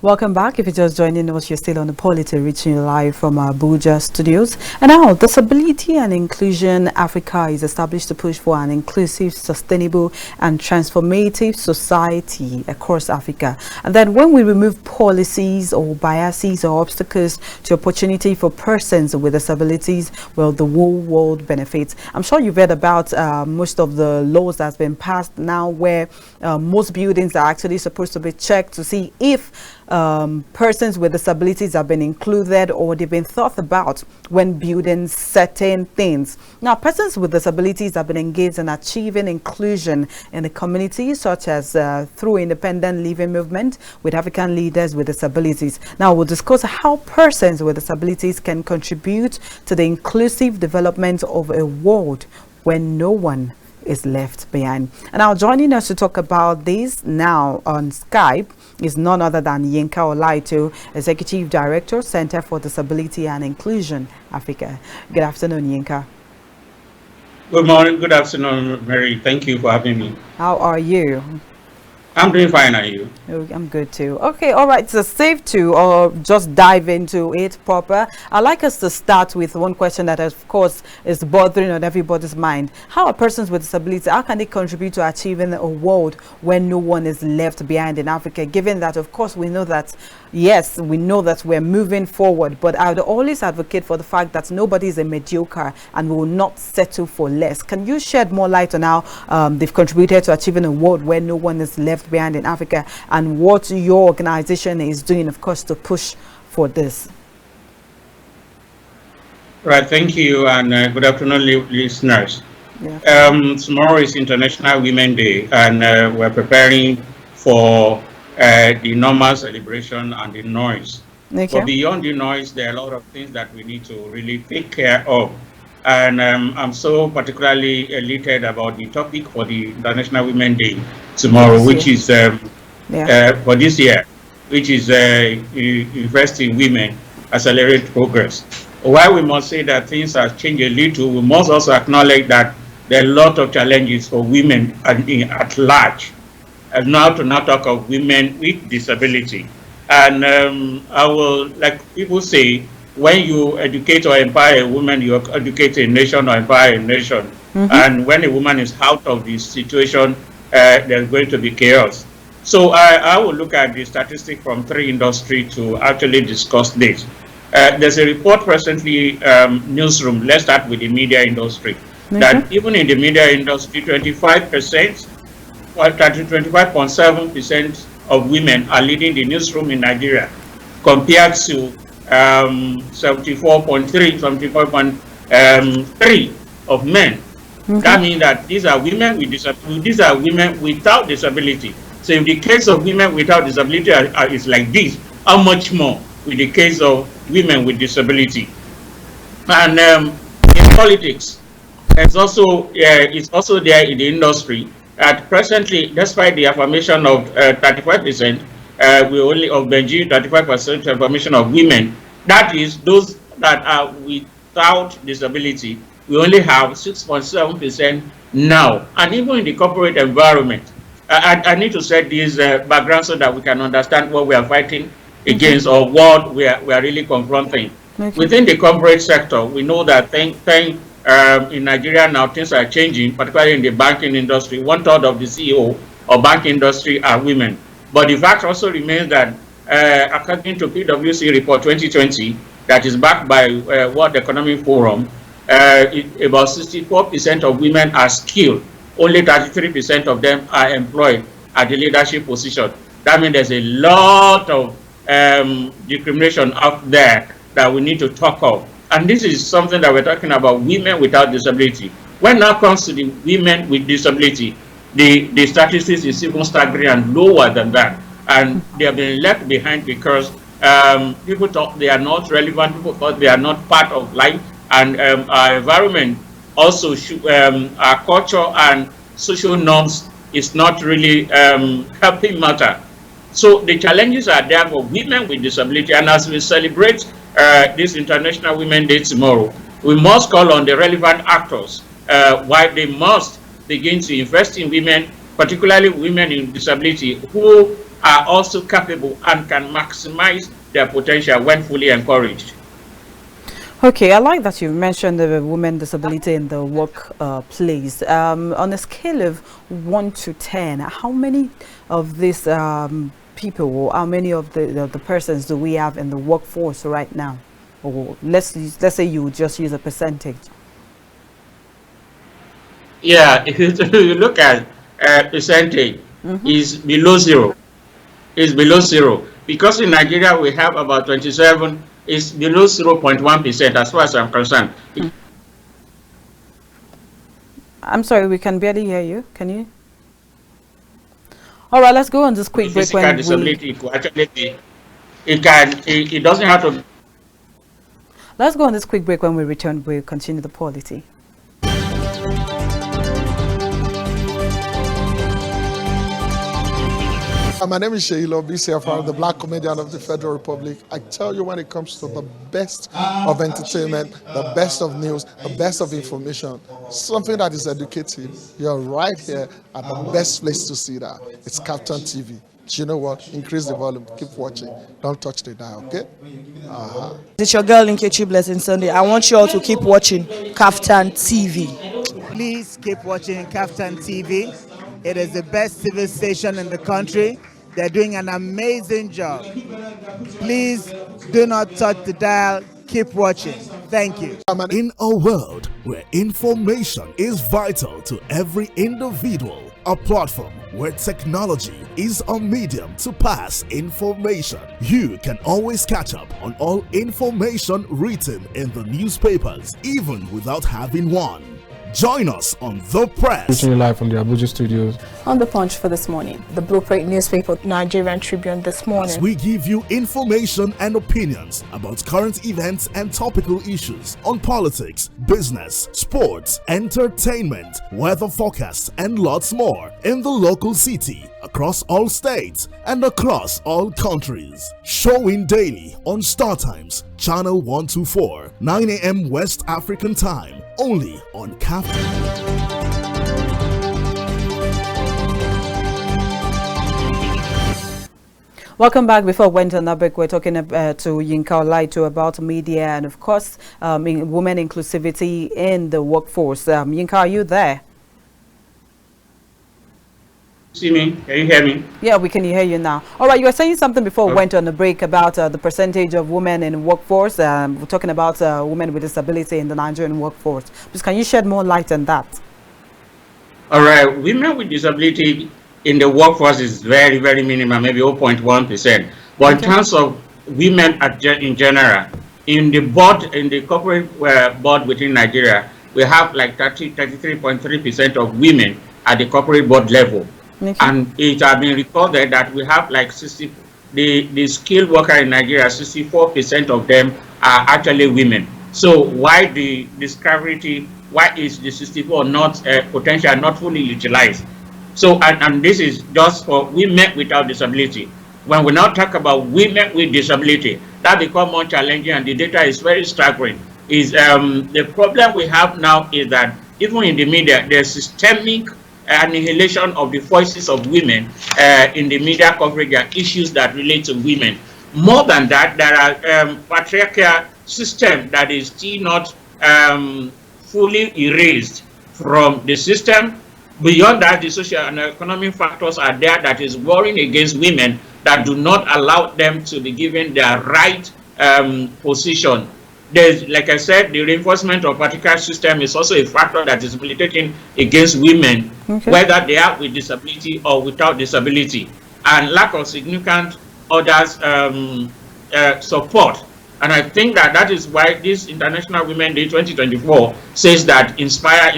Welcome back. If you're just joining us, you're still on the Polity, reaching you live from our Abuja studios. And now, Disability and Inclusion Africa is established to push for an inclusive, sustainable, and transformative society across Africa. And then, when we remove policies or biases or obstacles to opportunity for persons with disabilities, well, the whole world benefits. I'm sure you've read about most of the laws that's been passed now, where most buildings are actually supposed to be checked to see if persons with disabilities have been included or they've been thought about when building certain things. Now, persons with disabilities have been engaged in achieving inclusion in the community, such as through independent living movement with African leaders with disabilities. Now, we'll discuss how persons with disabilities can contribute to the inclusive development of a world where no one is left behind. And now, joining us to talk about this now on Skype is none other than Yinka Olaitan, Executive Director, Center for Disability and Inclusion, Africa. Good afternoon, Yinka. Good morning, good afternoon, Mary. Thank you for having me. How are you? I'm doing fine, are you? Oh, I'm good too. Okay, all right. So safe to just dive into it proper. I'd like us to start with one question that, of course, is bothering on everybody's mind. How are persons with disabilities, how can they contribute to achieving a world where no one is left behind in Africa? Given that, of course, we know that, yes, we know that we're moving forward, but I would always advocate for the fact that nobody is a mediocre and will not settle for less. Can you shed more light on how they've contributed to achieving a world where no one is left behind in Africa, and what your organization is doing, of course, to push for this? Right, thank you, and good afternoon, listeners. Yeah. Tomorrow is International Women's Day, and we're preparing for the normal celebration and the noise. Okay. But beyond the noise, there are a lot of things that we need to really take care of. And I'm so particularly elated about the topic for the International Women's Day tomorrow, which is for this year, which is Investing Women, Accelerate Progress. While we must say that things have changed a little, we must also acknowledge that there are a lot of challenges for women at large. And now to not talk of women with disability. And I will, like people say, when you educate or empower a woman, you educate a nation or empower a nation. Mm-hmm. And when a woman is out of this situation, there's going to be chaos. So I will look at the statistic from 3 industries to actually discuss this. There's a report presently, newsroom, let's start with the media industry, that even in the media industry, 25%, 25.7% of women are leading the newsroom in Nigeria, compared to 74.3 of men. That means that these are women with disability. These are women without disability. So if the case of women without disability is like this, how much more with the case of women with disability? And in politics, it's also there in the industry. At presently, despite the affirmation of 35%, we only of Benji 35% affirmation of women. That is, those that are without disability, we only have 6.7% now. And even in the corporate environment, I need to set this background so that we can understand what we are fighting against or what we are really confronting. Within the corporate sector, we know that in Nigeria now things are changing, particularly in the banking industry. 1/3 of the CEO of banking industry are women. But the fact also remains that according to PwC report 2020, that is backed by World Economic Forum, about 64% of women are skilled. Only 33% of them are employed at the leadership position. That means there's a lot of discrimination out there that we need to talk of. And this is something that we're talking about, women without disability. When now comes to the women with disability, the statistics is even staggering and lower than that. And they have been left behind because people thought they are not relevant, people thought they are not part of life. And our environment also, our culture and social norms is not really helping matter. So the challenges are there for women with disability. And as we celebrate this International Women's Day tomorrow, we must call on the relevant actors why they must begin to invest in women, particularly women in disability, who are also capable and can maximize their potential when fully encouraged. Okay, I like that you mentioned the women disability in the workplace. On a scale of 1 to 10, how many of these people, or how many of the persons do we have in the workforce right now? Or let's say you just use a percentage. Yeah, if you look at percentage, is below zero. Is below zero, because in Nigeria we have about 27. Is below 0.1% as far as I'm concerned. I'm sorry, we can barely hear you. Can you? All right, let's go on this quick break. Physical disability could actually be, it doesn't have to. Let's go on this quick break. When we return, we'll continue the polity. My name is Sheilo BCFR, the Black Comedian of the Federal Republic. I tell you, when it comes to the best of entertainment, the best of news, the best of information, something that is educative, you're right here at the best place to see that. It's Captain TV. You know what? Increase the volume. Keep watching. Don't touch the dial, okay? It's your girl Yinka Blessing Sunday. I want you all to keep watching Captain TV. Please keep watching Captain TV. It is the best TV station in the country. They're doing an amazing job. Please do not touch the dial. Keep watching. Thank you. In a world where information is vital to every individual, a platform where technology is a medium to pass information, you can always catch up on all information written in the newspapers, even without having one. Join us on The Press. Reaching you live from the Abuja studios. On The Punch for this morning. The Blueprint newspaper, Nigerian Tribune this morning. As we give you information and opinions about current events and topical issues on politics, business, sports, entertainment, weather forecasts, and lots more in the local city, across all states, and across all countries. Showing daily on Star Times, Channel 124, 9 a.m. West African time, only on CAF. Welcome back. Before we went on that break, we're talking to Yinka Olaitan about media and, of course, women inclusivity in the workforce. Yinka, are you there? See me? Can you hear me? Yeah, we can hear you now. All right, you were saying something before we went on the break about the percentage of women in workforce. We're talking about women with disability in the Nigerian workforce. Please, can you shed more light on that? All right, women with disability in the workforce is very, very minimal, maybe 0.1%. But in terms of women in general, in the board, in the corporate board within Nigeria, we have like 33.3% of women at the corporate board level. Okay. And it has been recorded that we have like 60, the skilled worker in Nigeria, 64% of them are actually women. So why the disparity? Why is the 64 not potential not fully utilized? So and this is just for women without disability. When we now talk about women with disability, that becomes more challenging, and the data is very staggering. Is the problem we have now is that even in the media, there's systemic annihilation of the voices of women in the media coverage and issues that relate to women. More than that, there are patriarchal system that is still not fully erased from the system. Beyond that, the social and economic factors are there that is warring against women that do not allow them to be given their right position. There's, like I said, the reinforcement of patriarchal system is also a factor that is militating against women, whether they are with disability or without disability, and lack of significant others support. And I think that that is why this International Women's Day 2024 says that inspire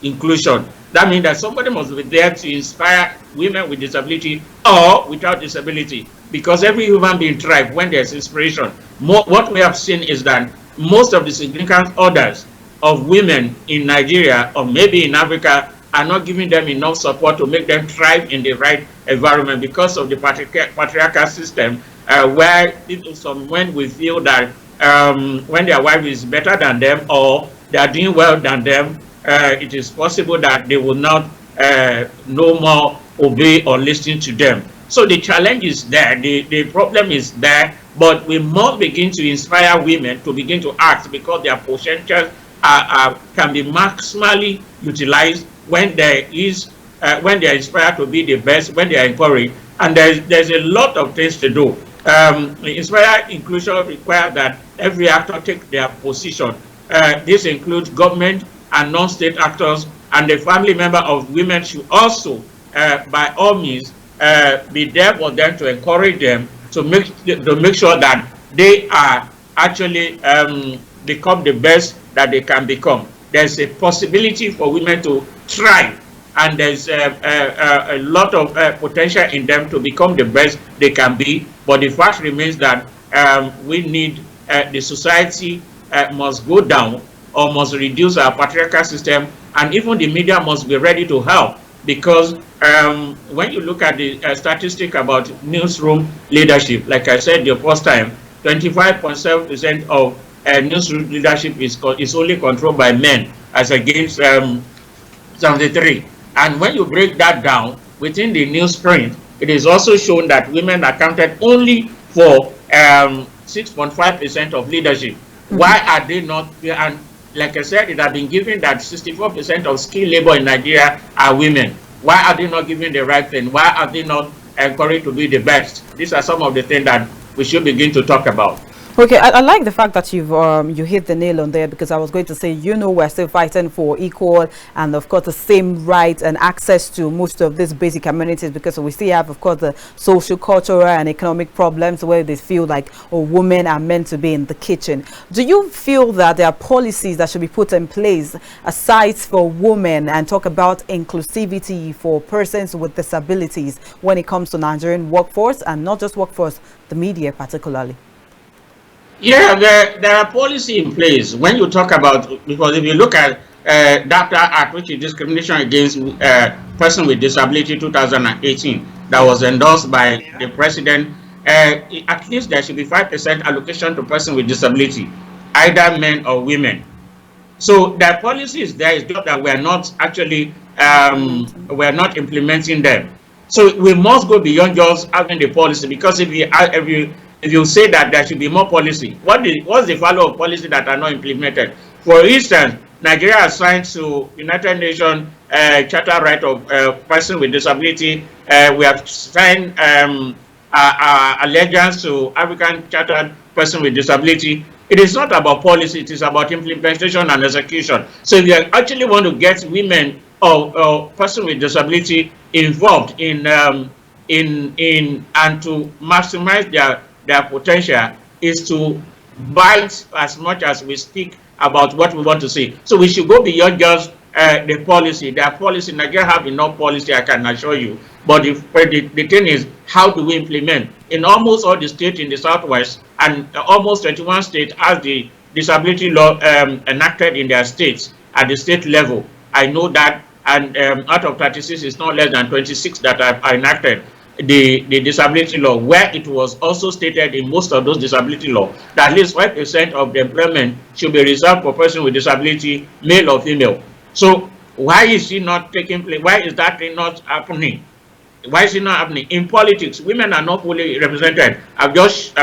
inclusion. That means that somebody must be there to inspire women with disability or without disability, because every human being thrives when there's inspiration. What we have seen is that most of the significant others of women in Nigeria or maybe in Africa are not giving them enough support to make them thrive in the right environment because of the patriarchal system, where some men will feel that when their wife is better than them or they are doing well than them, it is possible that they will not no more obey or listen to them. So the challenge is there, the problem is there, but we must begin to inspire women to begin to act, because their potential can be maximally utilized when there is when they are inspired to be the best, when they are encouraged. And there's a lot of things to do. Inspire inclusion requires that every actor take their position. This includes government and non-state actors, and the family member of women should also, by all means, be there for them to encourage them to make sure that they are actually become the best that they can become. There's a possibility for women to thrive, and there's a lot of potential in them to become the best they can be. But the fact remains that we need the society must go down, or must reduce our patriarchal system, and even the media must be ready to help, because when you look at the statistic about newsroom leadership, like I said the first time, 25.7% of newsroom leadership is only controlled by men, as against 73. And when you break that down within the newsprint, it is also shown that women accounted only for 6.5% of leadership. Why are they not? And like I said, it has been given that 64% of skilled labor in Nigeria are women. Why are they not given the right thing? Why are they not encouraged to be the best? These are some of the things that we should begin to talk about. Okay, I like the fact that you've you hit the nail on there, because I was going to say, we're still fighting for equal and of course the same rights and access to most of these basic amenities, because we still have, of course, the social, cultural and economic problems where they feel like, oh, women are meant to be in the kitchen. Do you feel that there are policies that should be put in place aside for women, and talk about inclusivity for persons with disabilities when it comes to Nigerian workforce, and not just workforce, the media particularly? Yeah, there are policy in place when you talk about, because if you look at DAPTA Act, which is Discrimination Against Person with Disability 2018, that was endorsed by the president, at least there should be 5% allocation to person with disability, either men or women. So the policy is there, it's just that we're not actually we're not implementing them. So we must go beyond just having the policy, because if you say that there should be more policy, what's the value of policy that are not implemented? For instance, Nigeria has signed to United Nations Charter Right of Person with Disability. We have signed allegiance to African Charter Person with Disability. It is not about policy, it is about implementation and execution. So if you actually want to get women or person with disability involved in and to maximize their potential, is to bite as much as we speak about what we want to see. So we should go beyond just the policy. Their policy, Nigeria have enough policy, I can assure you. But the thing is, how do we implement? In almost all the states in the Southwest, and almost 21 states has the disability law enacted in their states at the state level. I know that, and out of 36, it's not less than 26 that are enacted the disability law, where it was also stated in most of those disability law that at least 5% of the employment should be reserved for person with disability, male or female. So why is it not taking place? Why is that thing not happening? Why is it not happening? In politics, women are not fully represented. I've just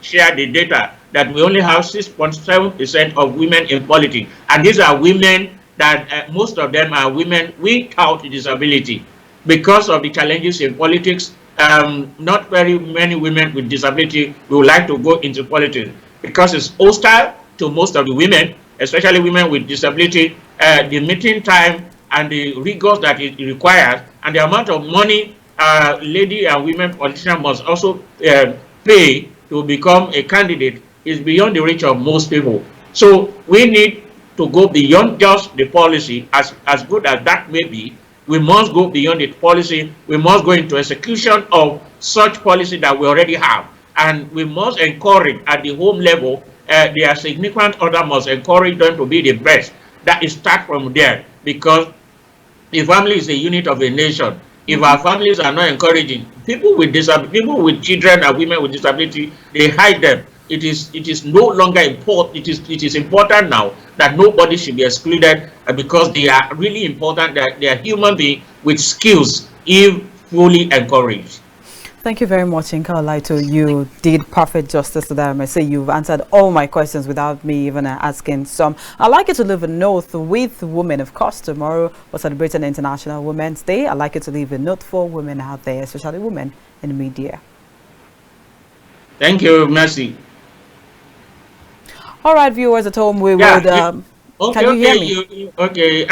shared the data that we only have 6.7% of women in politics, and these are women that most of them are women without disability. Because of the challenges in politics, not very many women with disability would like to go into politics, because it's hostile to most of the women, especially women with disability. The meeting time and the rigors that it requires, and the amount of money lady and women politicians must also pay to become a candidate is beyond the reach of most people. So we need to go beyond just the policy, as good as that may be. We must go beyond the policy. We must go into execution of such policy that we already have. And we must encourage at the home level, their significant other must encourage them to be the best. That is start from there, because the family is a unit of a nation. If our families are not encouraging, people with children and women with disability, they hide them. It is no longer important. It is important now that nobody should be excluded, because they are really important, that they are human beings with skills if fully encouraged. Thank you very much, Yinka Olaitan. You did perfect justice to that. I must say you've answered all my questions without me even asking some. I'd like you to leave a note with women. Of course, tomorrow we're celebrating International Women's Day. I'd like you to leave a note for women out there, especially women in the media. Thank you, Mercy. All right, viewers at home, we would... Okay, can you hear me? Okay,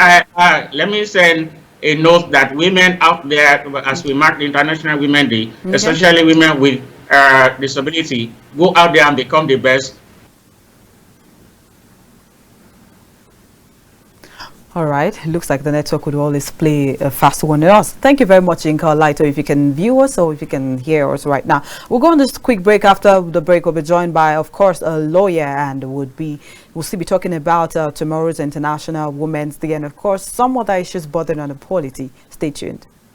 let me send a note that women out there, as we mark the International Women's Day, especially women with disability, go out there and become the best. All right, looks like the network would always play a fast one on us. Thank you very much, Yinka Olaitan. If you can view us or if you can hear us right now. We'll go on this quick break. After the break, we'll be joined by, of course, a lawyer, and we'll still be talking about tomorrow's International Women's Day and, of course, some other issues bothering on the polity. Stay tuned.